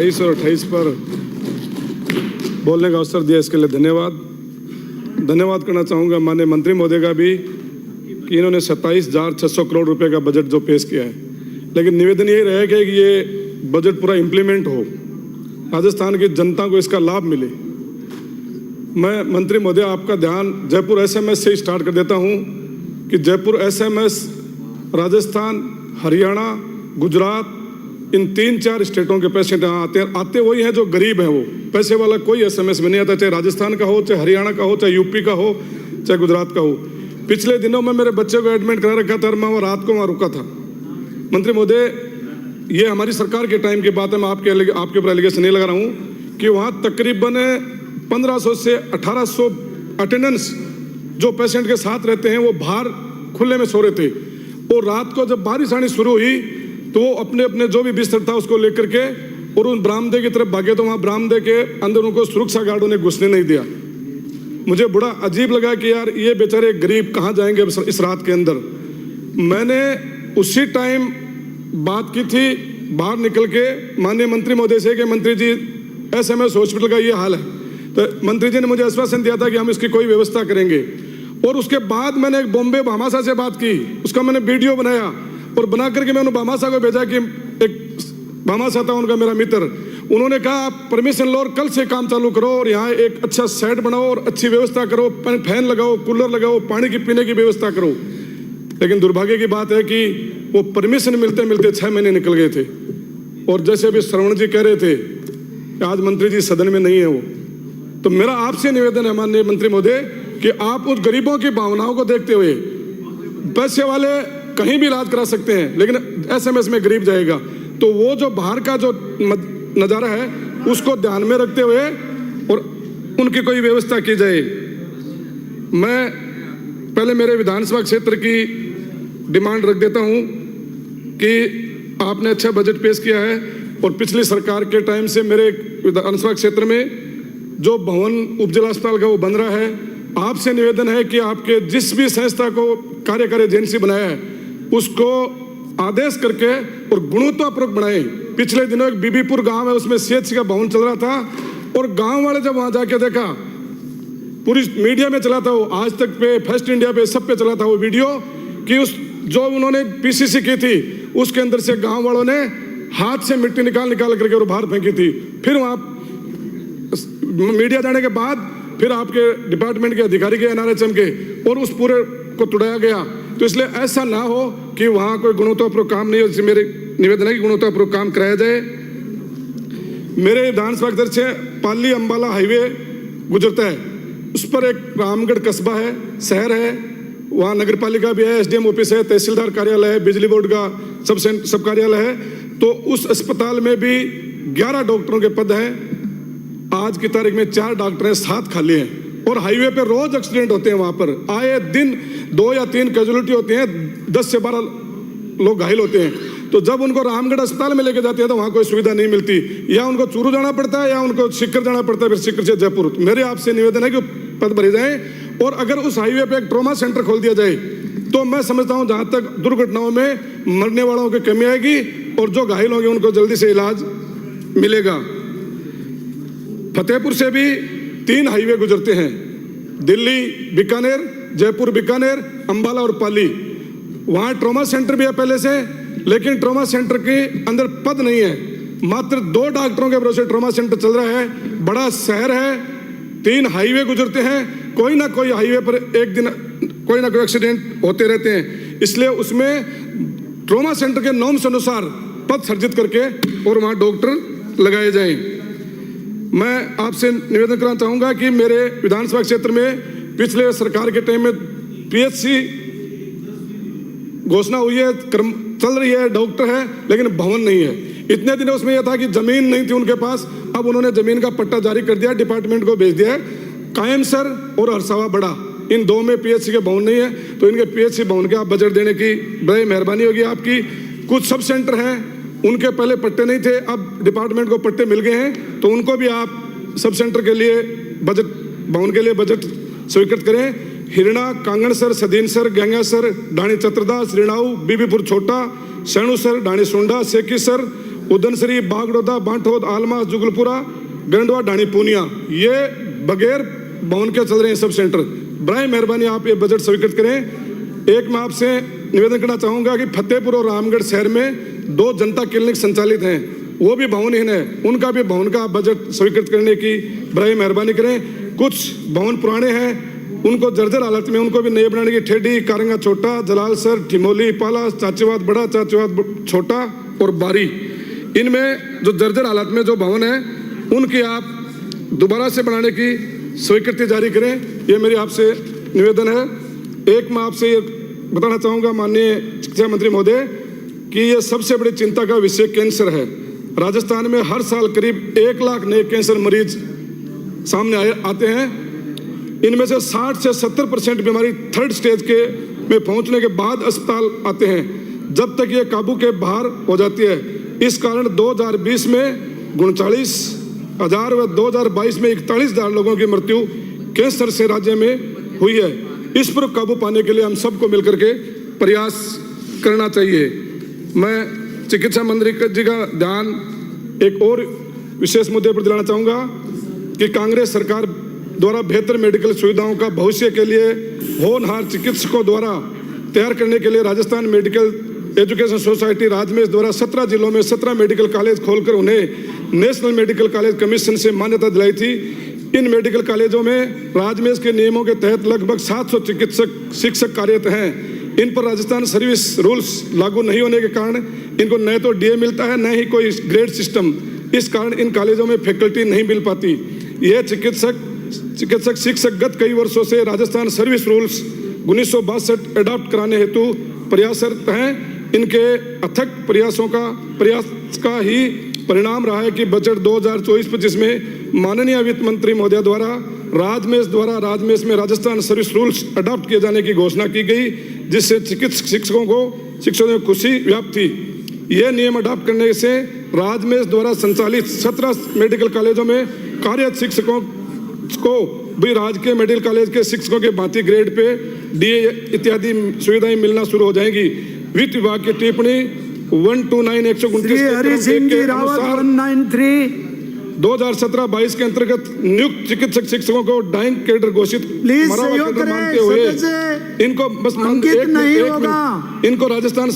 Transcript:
23 और 28 पर बोलने का अवसर दिया, इसके लिए धन्यवाद करना चाहूँगा माननीय मंत्री महोदय का भी कि इन्होंने 27,600 करोड़ रुपए का बजट जो पेश किया है। लेकिन निवेदन यही रहेगा कि ये बजट पूरा इम्प्लीमेंट हो, राजस्थान की जनता को इसका लाभ मिले। मैं मंत्री महोदय आपका ध्यान जयपुर एसएमएस से स्टार्ट कर देता हूँ कि जयपुर एसएमएस राजस्थान, हरियाणा, गुजरात, इन 3-4 स्टेटों के पेशेंट यहाँ आते वही हैं जो गरीब हैं। वो पैसे वाला कोई एसएमएस में नहीं आता, चाहे राजस्थान का हो, चाहे हरियाणा का हो, चाहे यूपी का हो, चाहे गुजरात का हो। पिछले दिनों में मेरे बच्चे को एडमिट करा रखा था और मैं वो रात को वहाँ रुका था। मंत्री महोदय, ये हमारी सरकार के टाइम की बात है, मैं आपके ऊपर एलिगेशन नहीं लगा रहा हूँ कि वहाँ तकरीबन 1500 से 1800 अटेंडेंस जो पेशेंट के साथ रहते हैं वो बाहर खुले में सो रहे थे। और रात को जब बारिश आनी शुरू हुई तो वो अपने अपने जो भी बिस्तर था उसको लेकर के और उन बरामदे की तरफ भागे, तो वहाँ बरामदे के अंदर उनको सुरक्षा गार्डों ने घुसने नहीं दिया। मुझे बड़ा अजीब लगा कि यार ये बेचारे गरीब कहाँ जाएंगे इस रात के अंदर। मैंने उसी टाइम बात की थी बाहर निकल के माननीय मंत्री महोदय से कि मंत्री जी एसएमएस हॉस्पिटल का ये हाल है, तो मंत्री जी ने मुझे आश्वासन दिया था कि हम इसकी कोई व्यवस्था करेंगे। और उसके बाद मैंने एक बॉम्बे भामाशाह से बात की, उसका मैंने वीडियो बनाया और बना करके मैंने भामाशाह को भेजा कि एक भामाशाह था उनका मेरा मित्र, उन्होंने कहा आप परमिशन लो और कल से काम चालू करो और यहाँ एक अच्छा सेट बनाओ और अच्छी व्यवस्था करो, फैन लगाओ, कूलर लगाओ, पानी की पीने की व्यवस्था करो। लेकिन दुर्भाग्य की बात है कि वो परमिशन मिलते मिलते 6 महीने निकल गए थे। और जैसे अभी श्रवण जी कह रहे थे कि आज मंत्री जी सदन में नहीं है वो, तो मेरा आपसे निवेदन है माननीय मंत्री महोदय कि आप उस गरीबों की भावनाओं को देखते हुए, पैसे वाले कहीं भी इलाज करा सकते हैं लेकिन एसएमएस में गरीब जाएगा, तो वो जो बाहर का जो नज़ारा है उसको ध्यान में रखते हुए और उनकी कोई व्यवस्था की जाए। मैं पहले मेरे विधानसभा क्षेत्र की डिमांड रख देता हूं कि आपने अच्छा बजट पेश किया है और पिछली सरकार के टाइम से मेरे विधानसभा क्षेत्र में जो भवन उपजिला अस्पताल का वो बन रहा है, आपसे निवेदन है कि आपके जिस भी संस्था को कार्यकारी एजेंसी बनाया है उसको आदेश करके और गुणवत्तापूर्वक बनाए। पिछले दिनों एक बीबीपुर गांव है, उसमें सीएचसी का भवन चल रहा था और गांव वाले जब वहां जाके देखा, पूरी मीडिया में चला था वो, आज तक पे, फर्स्ट इंडिया पे, सब पे चला था वो वीडियो कि उस जो उन्होंने पीसीसी की थी उसके अंदर से गांव वालों ने हाथ से मिट्टी निकाल करके और बाहर फेंकी थी। फिर वहां मीडिया जाने के बाद फिर आपके डिपार्टमेंट के अधिकारी के एनआरएचएम के और उस पूरे को तोड़ाया गया। तो इसलिए ऐसा ना हो कि वहां कोई गुणवत्तापूर्ण काम नहीं हो, इसलिए मेरे निवेदन है कि गुणवत्तापूर्ण काम कराया जाए। मेरे विधानसभा क्षेत्र से पाली अंबाला हाईवे गुजरता है, उस पर एक रामगढ़ कस्बा है, शहर है, वहाँ नगर पालिका भी है, एसडीएम ऑफिस है, तहसीलदार कार्यालय है, बिजली बोर्ड का सब कार्यालय है। तो उस अस्पताल में भी 11 डॉक्टरों के पद हैं। आज की तारीख में 4 डॉक्टर हैं, 7 खाली हैं। और हाईवे पे रोज एक्सीडेंट होते हैं, वहां पर आए दिन 2 या 3 कैजुअलिटी होती हैं, 10 से 12 लोग घायल होते हैं। तो जब उनको रामगढ़ अस्पताल में लेके जाते हैं तो वहां कोई सुविधा नहीं मिलती, या उनको चूरू जाना पड़ता है या उनको सीकर जाना पड़ता है, फिर सीकर से जयपुर। तो मेरे आपसे निवेदन है कि पद भरे जाएं और अगर उस हाईवे पे एक ट्रॉमा सेंटर खोल दिया जाए तो मैं समझता हूं जहां तक दुर्घटनाओं में मरने वालों की कमी आएगी और जो घायल होंगे उनको जल्दी से इलाज मिलेगा। फतेहपुर से भी 3 हाईवे गुजरते हैं, दिल्ली बीकानेर, जयपुर बीकानेर, अंबाला और पाली। वहाँ ट्रॉमा सेंटर भी है पहले से, लेकिन ट्रॉमा सेंटर के अंदर पद नहीं है, मात्र 2 डॉक्टरों के भरोसे ट्रॉमा सेंटर चल रहा है। बड़ा शहर है, 3 हाईवे गुजरते हैं, कोई ना कोई हाईवे पर एक दिन कोई ना कोई एक्सीडेंट होते रहते हैं। इसलिए उसमें ट्रॉमा सेंटर के नॉर्म्स अनुसार पद सर्जित करके और वहाँ डॉक्टर लगाए जाएं। मैं आपसे निवेदन करना चाहूँगा कि मेरे विधानसभा क्षेत्र में पिछले सरकार के टाइम में पीएचसी घोषणा हुई है, चल रही है, डॉक्टर है, लेकिन भवन नहीं है। इतने दिनों उसमें यह था कि जमीन नहीं थी उनके पास, अब उन्होंने जमीन का पट्टा जारी कर दिया, डिपार्टमेंट को भेज दिया है। कायमसर और हरसावा बड़ा, इन 2 में पीएचसी के भवन नहीं है, तो इनके पीएचसी भवन के आप बजट देने की बड़ी मेहरबानी होगी आपकी। कुछ सब सेंटर हैं, उनके पहले पट्टे नहीं थे, अब डिपार्टमेंट को पट्टे मिल गए हैं, तो उनको भी आप सब सेंटर के लिए बजट, भवन के लिए बजट स्वीकृत करें। हिरणा, कांगणसर, सदीनसर, गंगासर, ढाणी चत्रदास, रिणाऊ, बीबीपुर छोटा, सैणुसर, ढाणी सोंडा, सेकीसर उदनसरी, बागडोदा, बांठोद, आलमा, जुगलपुरा, गंडवा, ढाणी, पूनिया, ये बगैर भवन के चल रहे हैं सब सेंटर। बराए मेहरबानी आप ये बजट स्वीकृत करें। एक मैं आपसे निवेदन करना चाहूंगा कि फतेहपुर और रामगढ़ शहर में 2 जनता क्लिनिक संचालित हैं, वो भी भवनहीन है, उनका भी भवन का बजट स्वीकृत करने की बराए मेहरबानी करें। कुछ भवन पुराने हैं, उनको जर्जर हालत में, उनको भी नए बनाने की ठेडी, कारंगा छोटा, जलालसर, ठिमोली, पाला, चाचीवाद बड़ा, चाचीवाद छोटा और बारी, इनमें जो जर्जर हालत में जो भवन है उनकी आप दोबारा से बनाने की स्वीकृति जारी करें, ये मेरी आपसे निवेदन है। एक मैं आपसे ये बताना चाहूँगा माननीय शिक्षा मंत्री महोदय कि ये सबसे बड़ी चिंता का विषय कैंसर है। राजस्थान में हर साल करीब 1 लाख नए कैंसर मरीज सामने आते हैं। इनमें से 60 से 70% बीमारी 3rd स्टेज के में पहुंचने के बाद अस्पताल आते हैं, जब तक ये काबू के बाहर हो जाती है। इस कारण 2020 में 39,000 व 2022 में 41,000 लोगों की मृत्यु कैंसर से राज्य में हुई है। इस पर काबू पाने के लिए हम सबको मिलकर के प्रयास करना चाहिए। मैं चिकित्सा मंत्री जी का ध्यान एक और विशेष मुद्दे पर दिलाना चाहूँगा कि कांग्रेस सरकार द्वारा बेहतर मेडिकल सुविधाओं का भविष्य के लिए होनहार चिकित्सकों द्वारा तैयार करने के लिए राजस्थान मेडिकल एजुकेशन सोसाइटी राजमेश द्वारा 17 जिलों में 17 मेडिकल कॉलेज खोलकर उन्हें नेशनल मेडिकल कॉलेज कमीशन से मान्यता दिलाई थी। इन मेडिकल कॉलेजों में राजमेश के नियमों के तहत लगभग 700 शिक्षक कार्यरत हैं। इन पर राजस्थान सर्विस रूल्स लागू नहीं होने के कारण इनको न तो डीए मिलता है, न ही कोई ग्रेड सिस्टम। इस कारण इन कॉलेजों में फैकल्टी नहीं मिल पाती। यह चिकित्सक शिक्षक गत कई वर्षों से राजस्थान सर्विस रूल्स 1962 अडॉप्ट कराने हेतु प्रयासरत हैं। इनके अथक प्रयास का ही परिणाम रहा है कि बजट 2024-25 में माननीय वित्त मंत्री महोदय द्वारा राजमेश में राजस्थान सर्विस रूल्स अडॉप्ट किए जाने की घोषणा की गई, जिससे शिक्षकों में खुशी व्याप्त थी। यह नियम अडॉप्ट करने से राजमेश द्वारा संचालित 17 मेडिकल कॉलेजों में कार्यरत शिक्षकों को भी राजकीय मेडिकल कॉलेज के शिक्षकों के भांति ग्रेड पे डीए इत्यादि सुविधाएं मिलना शुरू हो जाएंगी। वित्त विभाग की टिप्पणी 129/129 के अनुसार 2017-22 के अंतर्गत नियुक्त चिकित्सक शिक्षकों को डाइंग कैडर घोषित मानते हुए इनको बस इनको राजस्थान